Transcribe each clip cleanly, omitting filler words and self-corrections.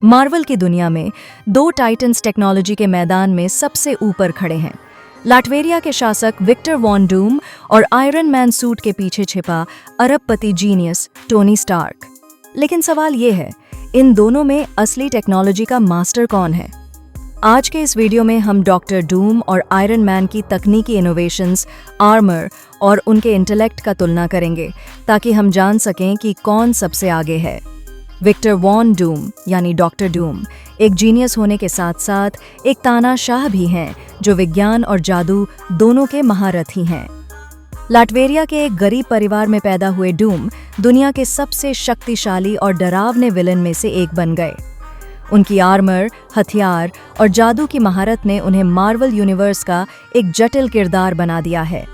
Marvel की दुनिया में दो टाइटन्स टेक्नोलॉजी के मैदान में सबसे ऊपर खड़े हैं। लाटवेरिया के शासक विक्टर वॉन डूम और आयरन मैन सूट के पीछे छिपा अरबपति जीनियस टोनी स्टार्क। लेकिन सवाल ये है, इन दोनों में असली टेक्नोलॉजी का मास्टर कौन है? आज के इस वीडियो में हम डॉक्टर डूम और आयरन मैन की तकनीकी इनोवेशंस, आर्मर और उनके इंटेलेक्ट का तुलना करेंगे ताकि हम जान सकें कि कौन सबसे आगे है। विक्टर वॉन डूम यानी डॉक्टर डूम एक जीनियस होने के साथ साथ एक तानाशाह भी हैं जो विज्ञान और जादू दोनों के महारथी हैं। लाटवेरिया के एक गरीब परिवार में पैदा हुए डूम दुनिया के सबसे शक्तिशाली और डरावने विलन में से एक बन गए। उनकी आर्मर, हथियार और जादू की महारत ने उन्हें मार्वल यूनिवर्स का एक जटिल किरदार बना दिया है।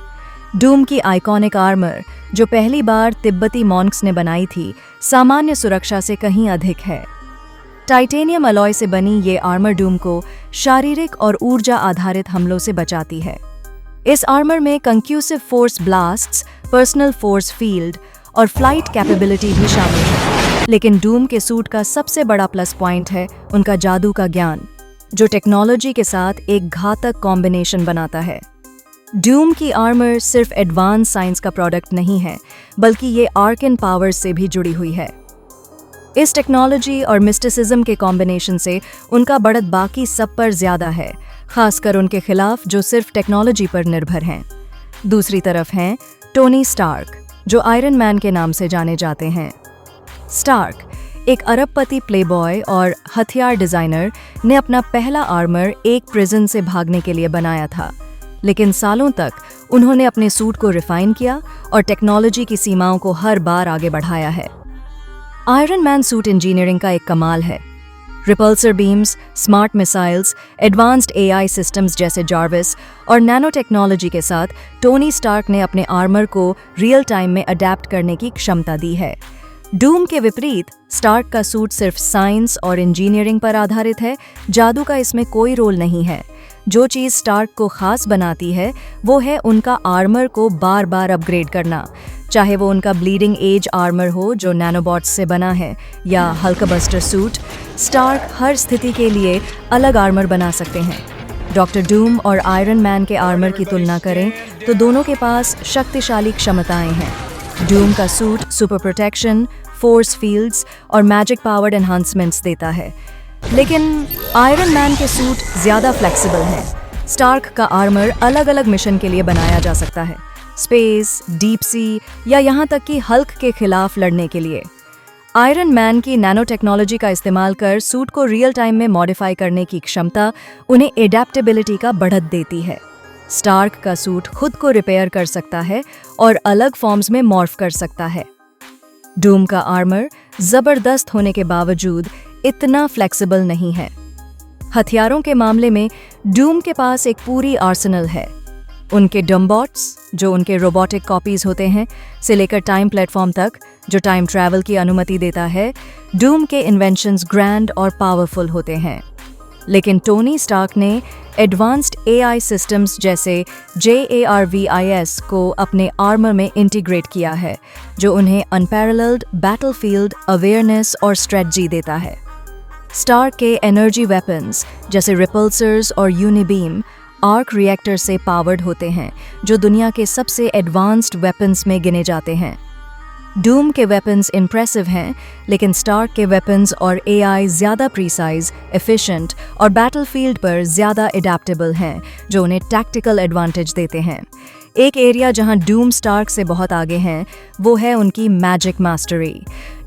डूम की आइकॉनिक आर्मर, जो पहली बार तिब्बती मॉन्क्स ने बनाई थी, सामान्य सुरक्षा से कहीं अधिक है। टाइटेनियम अलॉय से बनी ये आर्मर डूम को शारीरिक और ऊर्जा आधारित हमलों से बचाती है। इस आर्मर में concussive force blasts, personal force field और फ्लाइट कैपेबिलिटी भी शामिल है। लेकिन डूम के सूट का सबसे बड़ा प्लस पॉइंट है उनका जादू का ज्ञान, जो टेक्नोलॉजी के साथ एक घातक कॉम्बिनेशन बनाता है। डूम की आर्मर सिर्फ एडवांस साइंस का प्रोडक्ट नहीं है, बल्कि ये आर्कन पावर्स से भी जुड़ी हुई है। इस टेक्नोलॉजी और मिस्टिसिज्म के कॉम्बिनेशन से उनका बढ़त बाकी सब पर ज्यादा है, खासकर उनके खिलाफ जो सिर्फ टेक्नोलॉजी पर निर्भर हैं। दूसरी तरफ हैं टोनी स्टार्क, जो आयरन मैन के नाम से जाने जाते हैं। स्टार्क, एक अरबपति प्लेबॉय और हथियार डिजाइनर, ने अपना पहला आर्मर एक प्रिजन से भागने के लिए बनाया था, लेकिन सालों तक उन्होंने अपने सूट को रिफाइन किया और टेक्नोलॉजी की सीमाओं को हर बार आगे बढ़ाया है। आयरन मैन सूट इंजीनियरिंग का एक कमाल है। Repulsor beams, smart missiles, advanced AI systems जैसे जार्विस और नैनो टेक्नोलॉजी के साथ टोनी स्टार्क ने अपने आर्मर को रियल टाइम में अडेप्ट करने की क्षमता दी है। डूम के विपरीत स्टार्क का सूट सिर्फ साइंस और इंजीनियरिंग पर आधारित है, जादू का इसमें कोई रोल नहीं है। जो चीज़ स्टार्क को खास बनाती है वो है उनका आर्मर को बार बार अपग्रेड करना, चाहे वो उनका ब्लीडिंग एज आर्मर हो जो नैनोबॉट्स से बना है, या हल्कबस्टर सूट। स्टार्क हर स्थिति के लिए अलग आर्मर बना सकते हैं। डॉक्टर डूम और आयरन मैन के आर्मर की तुलना करें तो दोनों के पास शक्तिशाली क्षमताएं हैं। डूम का suit super protection, force fields और मैजिक पावर्ड एनहांसमेंट्स देता है, लेकिन आयरन मैन के सूट ज्यादा फ्लेक्सिबल हैं। स्टार्क का आर्मर अलग अलग मिशन के लिए बनाया जा सकता है, स्पेस, डीप सी या यहाँ तक कि हल्क के खिलाफ लड़ने के लिए। आयरन मैन की नैनो टेक्नोलॉजी का इस्तेमाल कर सूट को रियल टाइम में मॉडिफाई करने की क्षमता उन्हें एडेप्टेबिलिटी का बढ़त देती है। स्टार्क का सूट खुद को रिपेयर कर सकता है और अलग फॉर्म्स में मॉर्फ कर सकता है। डूम का आर्मर जबरदस्त होने के बावजूद इतना फ्लेक्सिबल नहीं है। हथियारों के मामले में डूम के पास एक पूरी आर्सेनल है। उनके डम्बॉट्स, जो उनके रोबोटिक कॉपीज होते हैं, से लेकर टाइम प्लेटफॉर्म तक जो टाइम ट्रैवल की अनुमति देता है, डूम के इन्वेंशंस ग्रैंड और पावरफुल होते हैं। लेकिन टोनी स्टार्क ने एडवांस्ड एआई सिस्टम्स जैसे JARVIS को अपने आर्मर में इंटीग्रेट किया है, जो उन्हें अनपैरेलल्ड बैटलफील्ड अवेयरनेस और स्ट्रेटजी देता है। स्टार्क के एनर्जी वेपन्स जैसे रिपल्सर्स और यूनिबीम आर्क रिएक्टर से पावर्ड होते हैं, जो दुनिया के सबसे एडवांस्ड वेपन्स में गिने जाते हैं। डूम के वेपन्स इम्प्रेसिव हैं, लेकिन स्टार्क के वेपन्स और एआई ज़्यादा प्रीसाइज, एफिशिएंट और बैटलफील्ड पर ज़्यादा एडेप्टेबल हैं, जो उन्हें टैक्टिकल एडवांटेज देते हैं। एक एरिया जहां डूम स्टार्क से बहुत आगे हैं वो है उनकी magic mastery.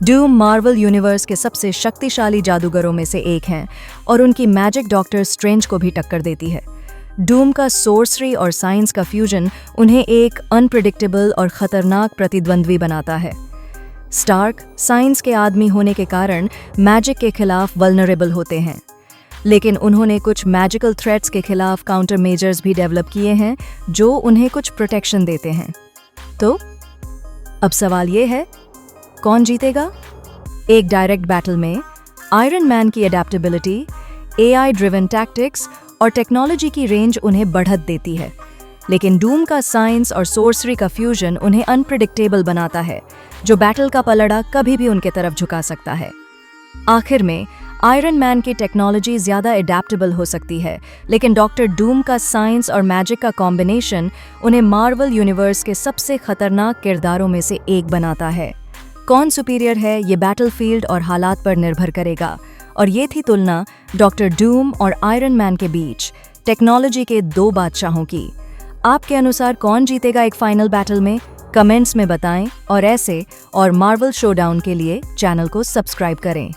Doom Marvel universe के सबसे शक्तिशाली जादूगरों में से एक हैं और उनकी मैजिक डॉक्टर स्ट्रेंज को भी टक्कर देती है। डूम का सोर्सरी और साइंस का फ्यूजन उन्हें एक अनप्रिडिक्टेबल और खतरनाक प्रतिद्वंद्वी बनाता है। स्टार्क साइंस के आदमी होने के कारण मैजिक के खिलाफ वल्नरेबल होते हैं, लेकिन उन्होंने कुछ मैजिकल थ्रेट्स के खिलाफ काउंटर मेजर्स भी डेवलप किए हैं जो उन्हें कुछ प्रोटेक्शन देते हैं। तो अब सवाल ये है, कौन जीतेगा? एक डायरेक्ट बैटल में आयरन मैन की एडेप्टेबिलिटी, एआई ड्रिवन टैक्टिक्स और टेक्नोलॉजी की रेंज उन्हें बढ़त देती है, लेकिन डूम का साइंस और सोर्सरी का फ्यूजन उन्हें अनप्रिडिक्टेबल बनाता है, जो बैटल का पलड़ा कभी भी उनके तरफ झुका सकता है। आखिर में आयरन मैन की टेक्नोलॉजी ज़्यादा एडेप्टेबल हो सकती है, लेकिन डॉक्टर डूम का साइंस और मैजिक का कॉम्बिनेशन उन्हें मार्वल यूनिवर्स के सबसे खतरनाक किरदारों में से एक बनाता है। कौन सुपीरियर है, ये बैटलफील्ड और हालात पर निर्भर करेगा। और ये थी तुलना डॉक्टर डूम और आयरन मैन के बीच, टेक्नोलॉजी के दो बादशाहों की। आपके अनुसार कौन जीतेगा एक फाइनल बैटल में? कमेंट्स में बताएं और ऐसे और मार्वल शोडाउन के लिए चैनल को सब्सक्राइब करें।